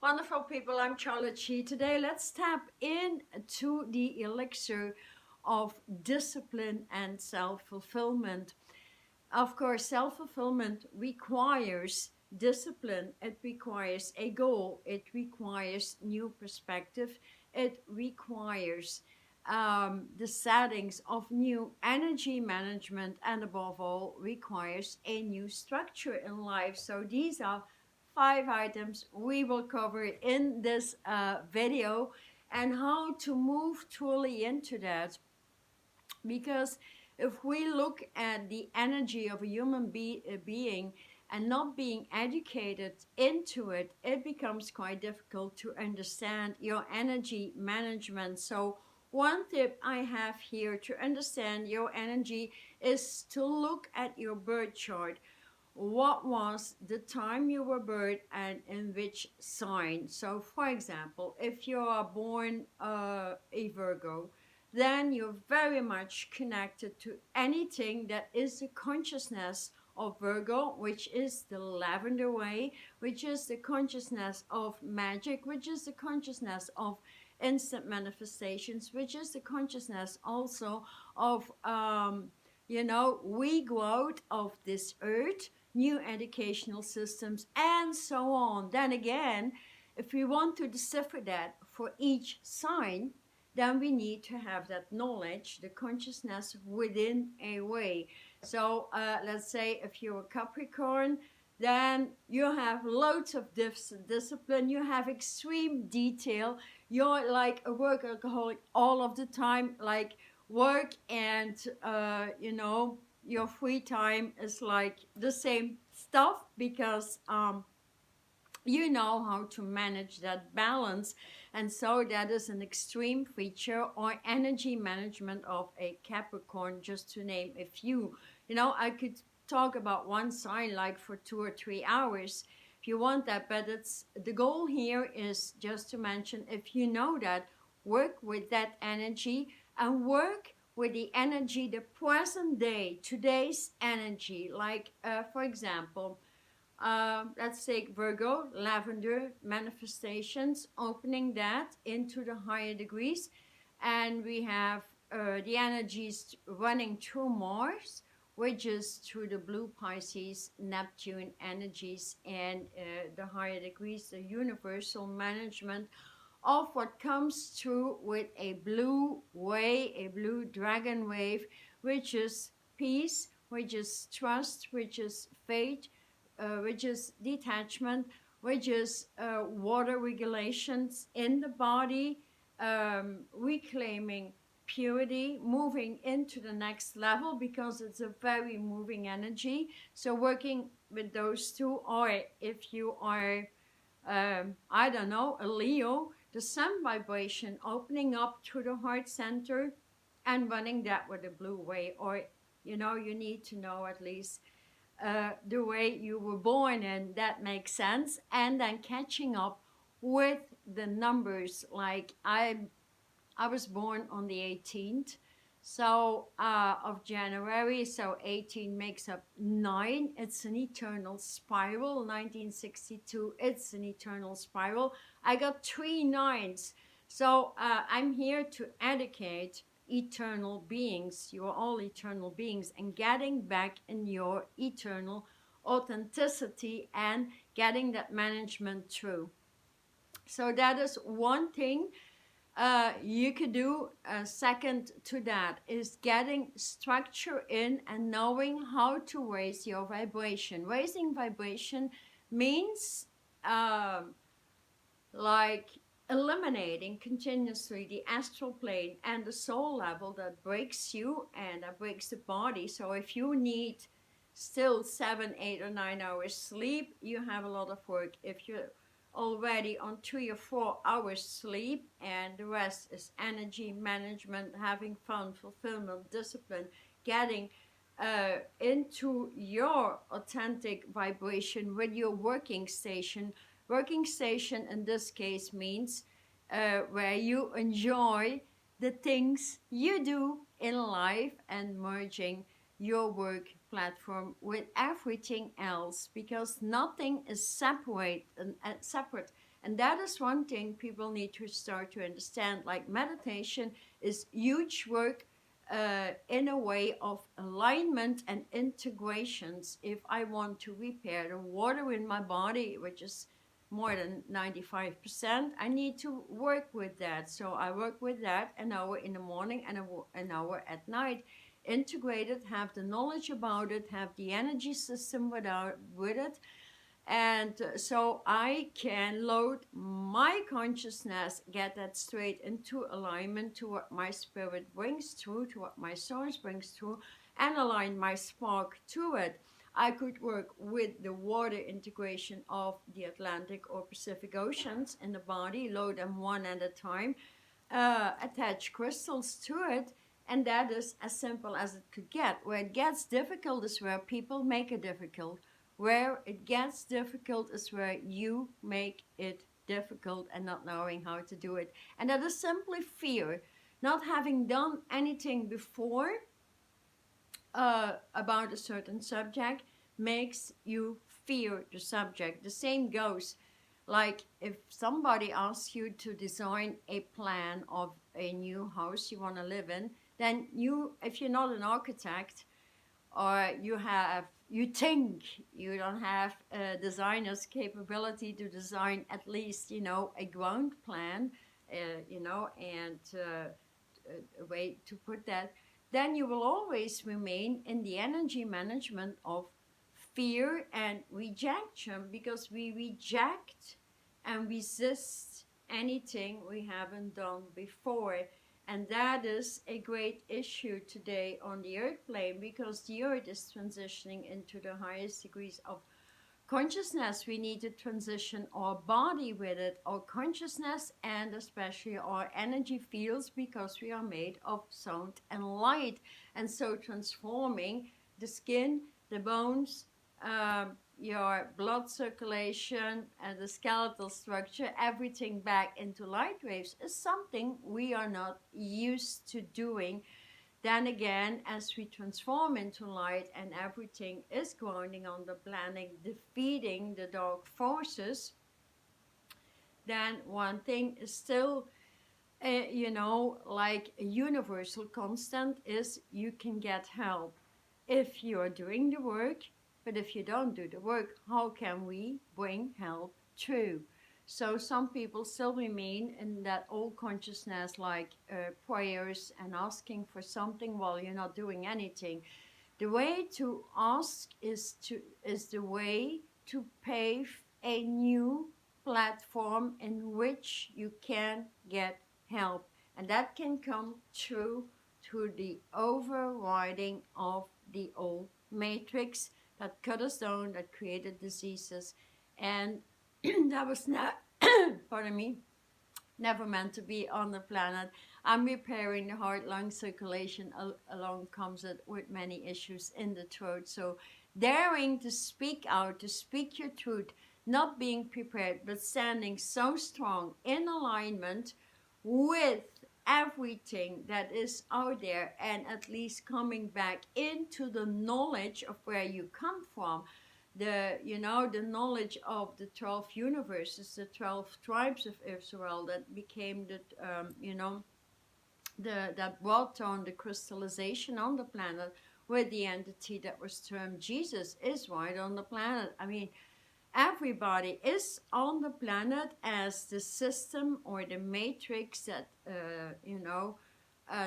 Wonderful people, I'm SharlotChi. Today, let's tap into the elixir of discipline and self-fulfillment. Of course, self-fulfillment requires discipline. It requires a goal. It requires new perspective. It requires the settings of new energy management, and above all, requires a new structure in life. So these are 5 items we will cover in this video, and how to move truly into that. Because if we look at the energy of a human being and not being educated into it, it becomes quite difficult to understand your energy management. So one tip I have here to understand your energy is to look at your birth chart. What was the time you were born and in which sign? So for example, if you are born a Virgo, then you're very much connected to anything that is the consciousness of Virgo, which is the lavender way, which is the consciousness of magic, which is the consciousness of instant manifestations, which is the consciousness also of we go out of this earth, new educational systems, and so on. Then again, if we want to decipher that for each sign, then we need to have that knowledge, the consciousness within a way. So let's say if you're a Capricorn, then you have loads of discipline, you have extreme detail, you're like a workaholic all of the time, like work and your free time is like the same stuff, because you know how to manage that balance. And so that is an extreme feature or energy management of a Capricorn, just to name a few. I could talk about one sign like for 2 or 3 hours if you want that, but it's the goal here is just to mention, if you know that, work with that energy and work with the energy, the present day, today's energy. Like for example, let's take Virgo, lavender manifestations, opening that into the higher degrees. And we have the energies running through Mars, which is through the blue Pisces, Neptune energies, and the higher degrees, the universal management of what comes through with a blue way, a blue dragon wave, which is peace, which is trust, which is faith, which is detachment, which is water regulations in the body, reclaiming purity, moving into the next level, because it's a very moving energy. So working with those two, or if you are, I don't know, a Leo, the sun vibration opening up to the heart center and running that with a blue way, or you need to know at least the way you were born, and that makes sense. And then catching up with the numbers, like I was born on the 18th of January, so 18 makes up 9. It's an eternal spiral. 1962, it's an eternal spiral. I got 3 nines, so I'm here to educate eternal beings. You are all eternal beings, and getting back in your eternal authenticity and getting that management through. So that is one thing you could do. Second to that is getting structure in and knowing how to raise your vibration. Raising vibration means like eliminating continuously the astral plane and the soul level that breaks you and that breaks the body. So if you need still 7, 8, or 9 hours sleep, you have a lot of work. If you're already on 3 or 4 hours sleep and the rest is energy management, having fun, fulfillment, discipline, getting into your authentic vibration with your working station. Working station in this case means where you enjoy the things you do in life, and merging your work platform with everything else, because nothing is separate. And that is one thing people need to start to understand. Like, meditation is huge work in a way of alignment and integrations. If I want to repair the water in my body, which is more than 95%, I need to work with that. So I work with that an hour in the morning and an hour at night. Integrate it, have the knowledge about it, have the energy system with it. And so I can load my consciousness, get that straight into alignment to what my spirit brings through, to what my source brings through, and align my spark to it. I could work with the water integration of the Atlantic or Pacific Oceans in the body, load them one at a time, attach crystals to it, and that is as simple as it could get. Where it gets difficult is where people make it difficult. Where it gets difficult is where you make it difficult and not knowing how to do it. And that is simply fear. Not having done anything before about a certain subject makes you fear the subject. The same goes like if somebody asks you to design a plan of a new house you want to live in, then if you're not an architect, or you think you don't have a designer's capability to design at least, a ground plan, and a way to put that, then you will always remain in the energy management of fear and rejection, because we reject and resist anything we haven't done before. And that is a great issue today on the earth plane, because the earth is transitioning into the highest degrees of consciousness. We need to transition our body with it, our consciousness, and especially our energy fields, because we are made of sound and light. And so transforming the skin, the bones, your blood circulation, and the skeletal structure, everything back into light waves, is something we are not used to doing. Then again, as we transform into light and everything is grounding on the planet, defeating the dark forces, then one thing is still, like a universal constant, is you can get help if you are doing the work. But if you don't do the work, how can we bring help through? So some people still remain in that old consciousness, like prayers and asking for something while you're not doing anything. The way to ask is the way to pave a new platform in which you can get help, and that can come through to the overriding of the old matrix that cut us down, that created diseases, and that was not, pardon me, never meant to be on the planet. I'm repairing the heart lung circulation. Along comes it with many issues in the throat. So daring to speak out, to speak your truth, not being prepared, but standing so strong in alignment with everything that is out there, and at least coming back into the knowledge of where you come from, the knowledge of the 12 universes, the 12 tribes of Israel that became that brought on the crystallization on the planet, where the entity that was termed Jesus is right on the planet. I mean, everybody is on the planet as the system or the matrix that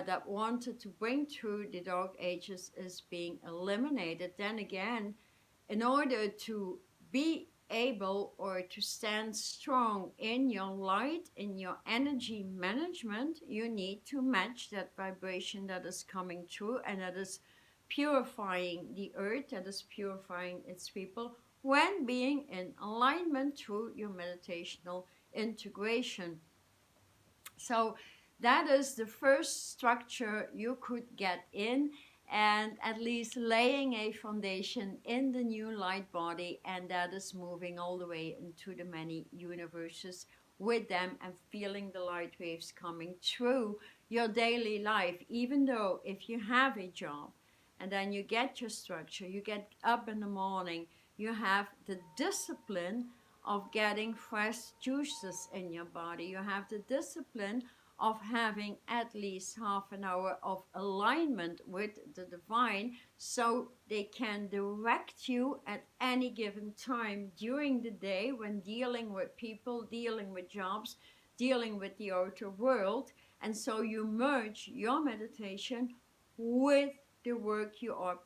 that wanted to bring through the dark ages is being eliminated. Then again, in order to be able or to stand strong in your light, in your energy management, you need to match that vibration that is coming through, and that is purifying the earth, that is purifying its people, when being in alignment through your meditational integration. So that is the first structure you could get in, and at least laying a foundation in the new light body, and that is moving all the way into the many universes with them, and feeling the light waves coming through your daily life. Even though if you have a job and then you get your structure, you get up in the morning, you have the discipline of getting fresh juices in your body, you have the discipline of having at least half an hour of alignment with the divine, so they can direct you at any given time during the day when dealing with people, dealing with jobs, dealing with the outer world. And so you merge your meditation with the work you are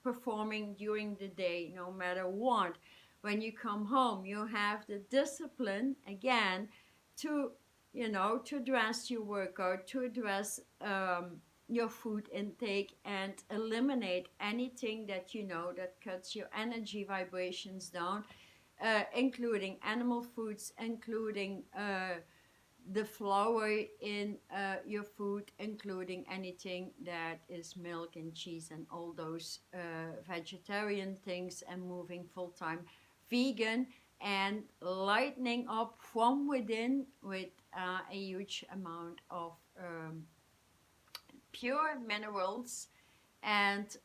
performing during the day, no matter what. When you come home, you have the discipline again to, to address your workout, to address your food intake, and eliminate anything that that cuts your energy vibrations down, including animal foods, including the flour in your food, including anything that is milk and cheese and all those vegetarian things, and moving full-time vegan and lightening up from within with a huge amount of pure minerals, and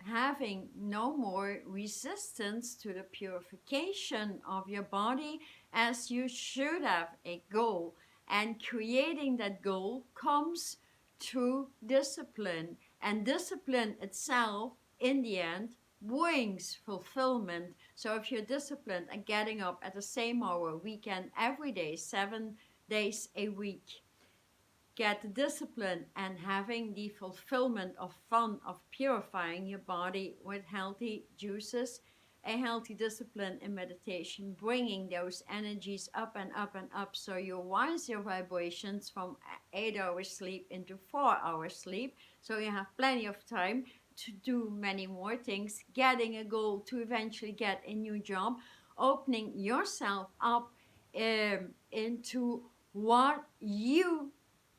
having no more resistance to the purification of your body, as you should have a goal. And creating that goal comes through discipline, and discipline itself in the end brings fulfillment. So if you're disciplined and getting up at the same hour weekend every day, 7 days a week, get the discipline and having the fulfillment of fun of purifying your body with healthy juices, a healthy discipline in meditation, bringing those energies up and up and up, so you rise your vibrations from 8 hours sleep into 4 hours sleep, so you have plenty of time to do many more things, getting a goal to eventually get a new job, opening yourself up into what you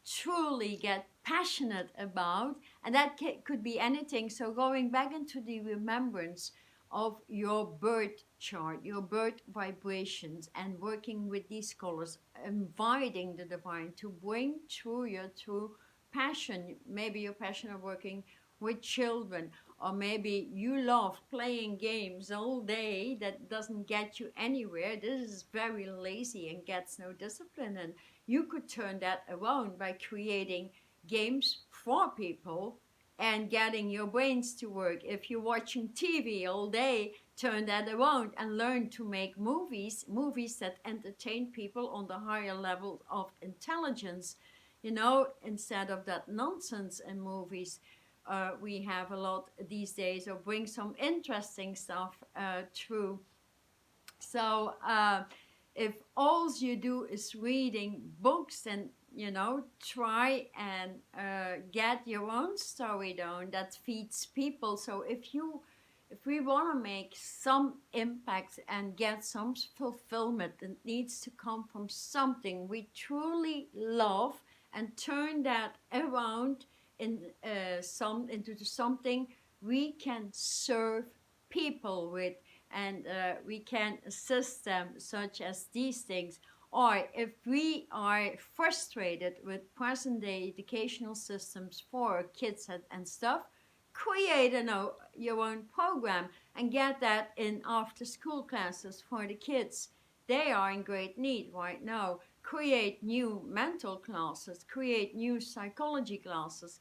truly get passionate about, and that could be anything. So going back into the remembrance of your birth chart, your birth vibrations, and working with these colors, inviting the divine to bring through your true passion. Maybe your passion of working with children, or maybe you love playing games all day that doesn't get you anywhere. This is very lazy and gets no discipline, and you could turn that around by creating games for people and getting your brains to work. If you're watching TV all day, turn that around and learn to make movies that entertain people on the higher level of intelligence, instead of that nonsense in movies. We have a lot these days, or bring some interesting stuff through. So if all you do is reading books, and try and get your own story down, that feeds people. So if we want to make some impact and get some fulfillment, it needs to come from something we truly love, and turn that around into something we can serve people with, and we can assist them, such as these things. Or if we are frustrated with present day educational systems for kids and stuff, create your own program and get that in after school classes for the kids. They are in great need right now. Create new mental classes, create new psychology classes,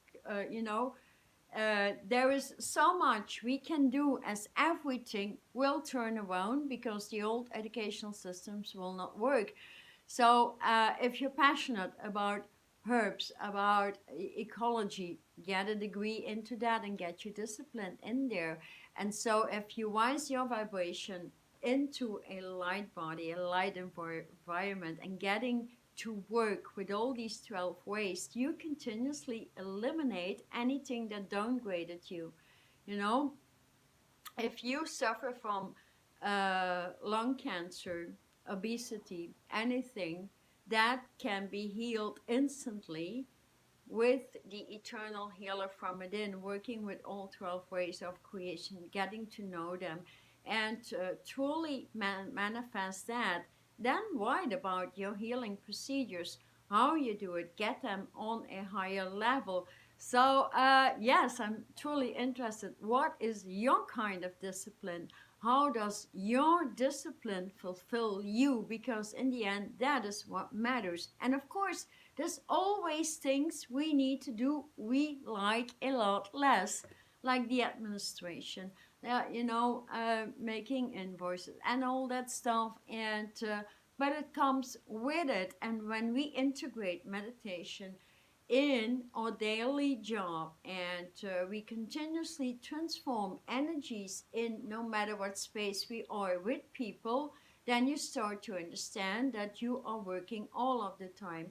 there is so much we can do, as everything will turn around, because the old educational systems will not work. So if you're passionate about herbs, about ecology, get a degree into that and get your discipline in there. And so if you rise your vibration into a light body, a light environment, and getting to work with all these 12 ways, you continuously eliminate anything that downgraded you. If you suffer from lung cancer, obesity, anything, that can be healed instantly with the eternal healer from within, working with all 12 ways of creation, getting to know them, and truly manifest that. Then write about your healing procedures, how you do it, get them on a higher level. So, yes, I'm truly interested. What is your kind of discipline? How does your discipline fulfill you? Because in the end, that is what matters. And of course, there's always things we need to do we like a lot less, like the administration, making invoices and all that stuff. And but it comes with it. And when we integrate meditation in our daily job, and we continuously transform energies in no matter what space we are with people, then you start to understand that you are working all of the time.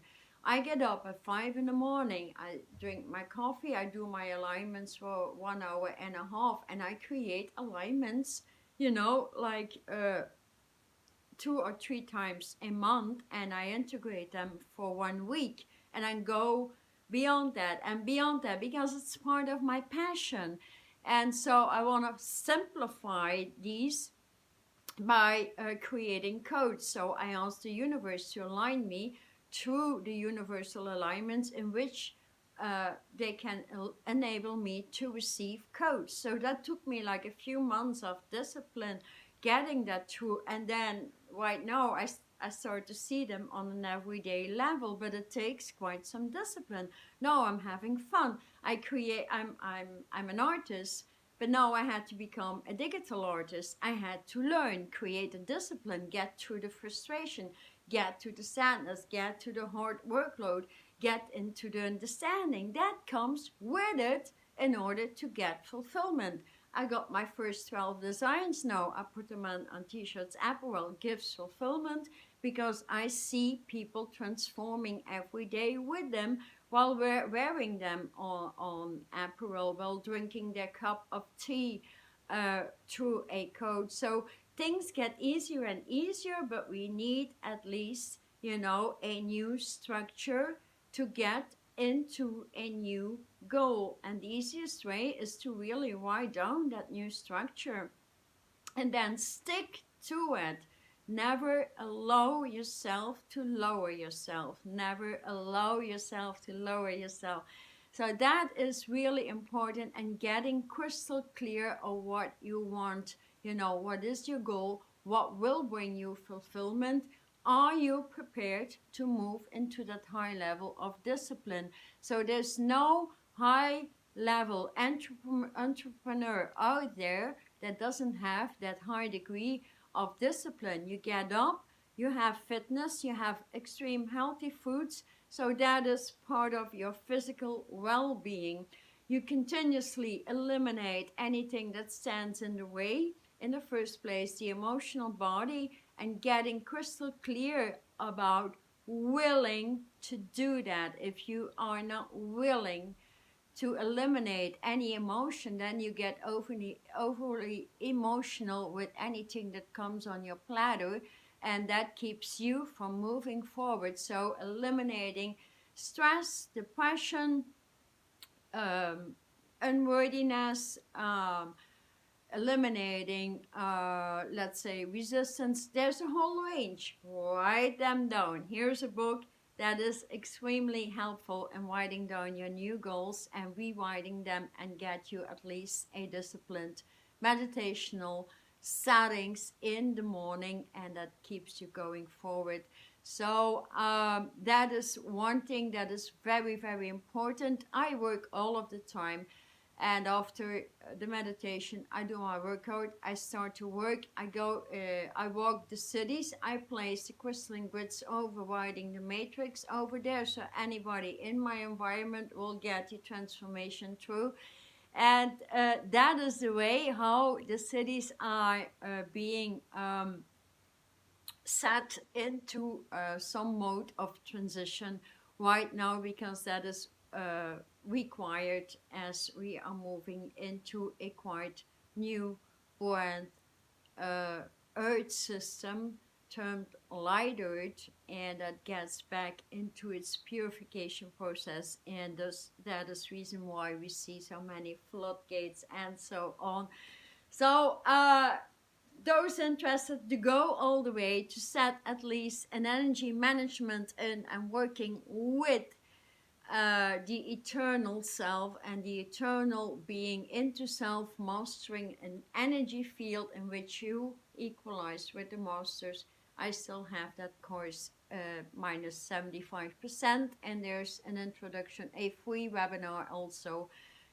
I get up at 5 in the morning, I drink my coffee, I do my alignments for 1 hour and a half, and I create alignments, like 2 or 3 times a month, and I integrate them for 1 week, and I go beyond that and beyond that because it's part of my passion. And so I want to simplify these by creating codes. So I asked the universe to align me through the universal alignments in which they can enable me to receive codes. So that took me like a few months of discipline getting that through. And then right now I start to see them on an everyday level, but it takes quite some discipline. Now I'm having fun. I'm an artist, but now I had to become a digital artist. I had to learn, create a discipline, get through the frustration, get to the sadness, get to the hard workload, get into the understanding that comes with it in order to get fulfillment. I got my first 12 designs now. I put them on t-shirts, apparel, gifts, fulfillment, because I see people transforming every day with them while we're wearing them on apparel, while drinking their cup of tea through a code. So things get easier and easier, but we need at least, a new structure to get into a new goal. And the easiest way is to really write down that new structure and then stick to it. Never allow yourself to lower yourself. Never allow yourself to lower yourself. So that is really important, and getting crystal clear of what you want. What is your goal? What will bring you fulfillment? Are you prepared to move into that high level of discipline? So there's no high level entrepreneur out there that doesn't have that high degree of discipline. You get up, you have fitness, you have extreme healthy foods, so that is part of your physical well-being. You continuously eliminate anything that stands in the way. In the first place, the emotional body, and getting crystal clear about willing to do that. If you are not willing to eliminate any emotion, then you get overly emotional with anything that comes on your platter, and that keeps you from moving forward. So eliminating stress, depression, unworthiness, eliminating, let's say, resistance. There's a whole range. Write them down. Here's a book that is extremely helpful in writing down your new goals and rewriting them, and get you at least a disciplined meditational settings in the morning, and that keeps you going forward. So that is one thing that is very, very important. I work all of the time, and after the meditation I do my workout, I start to work, I walk the cities, I place the crystalline grids overriding the matrix over there, so anybody in my environment will get the transformation through. And that is the way how the cities are being set into some mode of transition right now, because that is required as we are moving into a quite new brand earth system termed light earth, and that gets back into its purification process, and that is reason why we see so many floodgates and so on. So those interested to go all the way to set at least an energy management in, and working with the eternal self and the eternal being into self, mastering an energy field in which you equalize with the masters. I still have that course minus 75%, and there's an introduction, a free webinar also.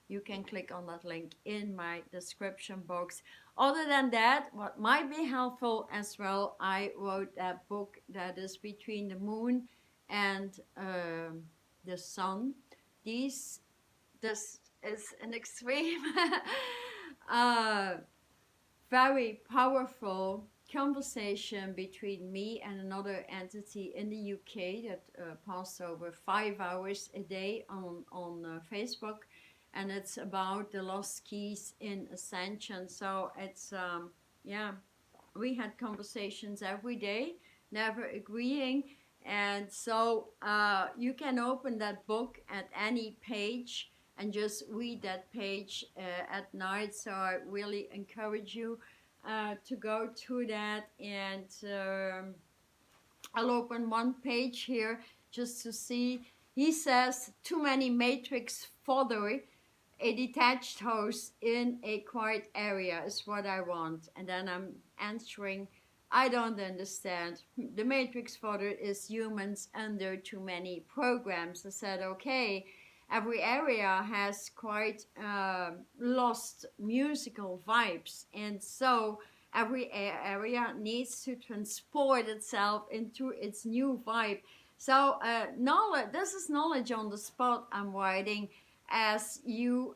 You can click on that link in my description box. Other than that, what might be helpful as well, I wrote that book that is Between the Moon and the Sun. This is an extreme, very powerful conversation between me and another entity in the UK that passed over 5 hours a day on Facebook, and it's about the lost keys in ascension. So it's yeah, we had conversations every day, never agreeing. And so you can open that book at any page and just read that page at night. So I really encourage you to go through that. And I'll open one page here just to see. He says, too many matrix fodder, a detached house in a quiet area is what I want. And then I'm answering, I don't understand. The matrix fodder is humans under too many programs. I said, okay, every area has quite lost musical vibes. And so every area needs to transport itself into its new vibe. So knowledge, this is knowledge on the spot I'm writing. As you,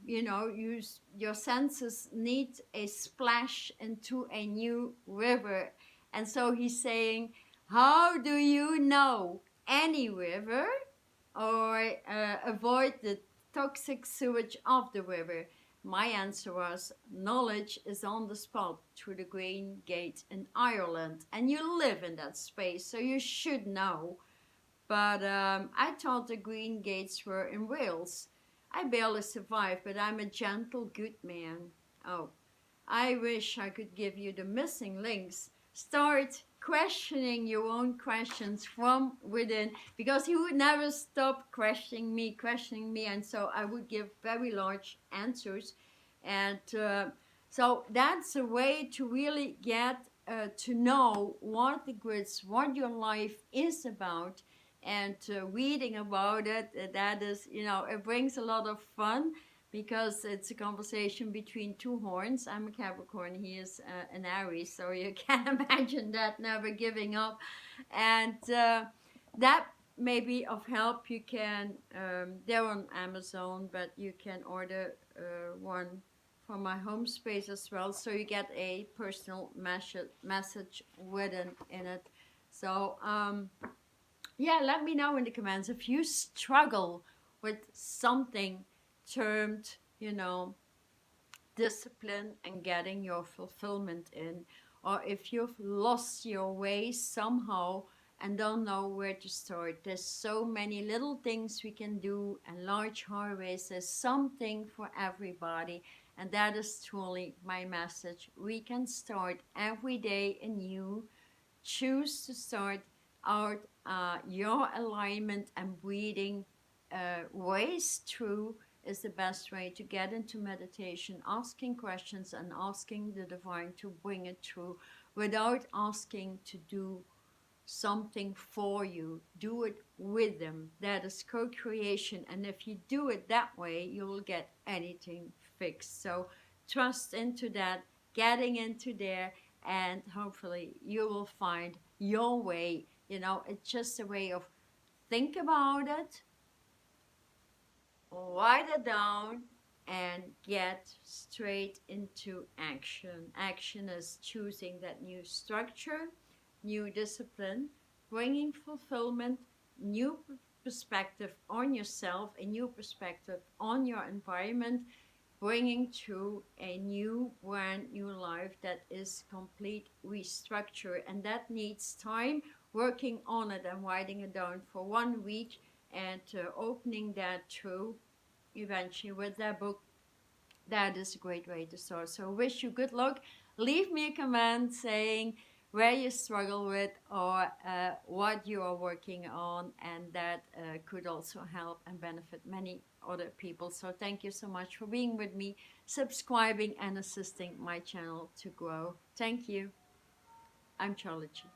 use your senses need a splash into a new river. And so he's saying, how do you know any river or avoid the toxic sewage of the river? My answer was, knowledge is on the spot through the Green Gate in Ireland. And you live in that space, so you should know. But I thought the Green Gates were in Wales. I barely survived, but I'm a gentle, good man. Oh, I wish I could give you the missing links. Start questioning your own questions from within, because he would never stop questioning me, and so I would give very large answers. And so that's a way to really get to know what the grids, what your life is about. And reading about it, that is, it brings a lot of fun, because it's a conversation between two horns. I'm a Capricorn, he is an Aries, so you can imagine that, never giving up. And that may be of help. You can, they're on Amazon, but you can order one from my home space as well, so you get a personal message written in it. So yeah, let me know in the comments if you struggle with something termed, discipline and getting your fulfillment in, or if you've lost your way somehow and don't know where to start. There's so many little things we can do, and large highways. There's something for everybody, and that is truly my message. We can start every day anew. Choose to start out your alignment and breathing ways through is the best way to get into meditation, asking questions and asking the divine to bring it through without asking to do something for you. Do it with them. That is co-creation, and if you do it that way, you will get anything fixed. So trust into that, getting into there, and hopefully you will find your way. It's just a way of think about it, write it down, and get straight into action. Action is choosing that new structure, new discipline, bringing fulfillment, new perspective on yourself, a new perspective on your environment, bringing to a new, brand new life that is complete restructure. And that needs time, working on it and writing it down for 1 week, and opening that through eventually with that book. That is a great way to start. So wish you good luck. Leave me a comment saying where you struggle with, or what you are working on, and that could also help and benefit many other people. So thank you so much for being with me, subscribing, and assisting my channel to grow. Thank you. I'm SharlotChi.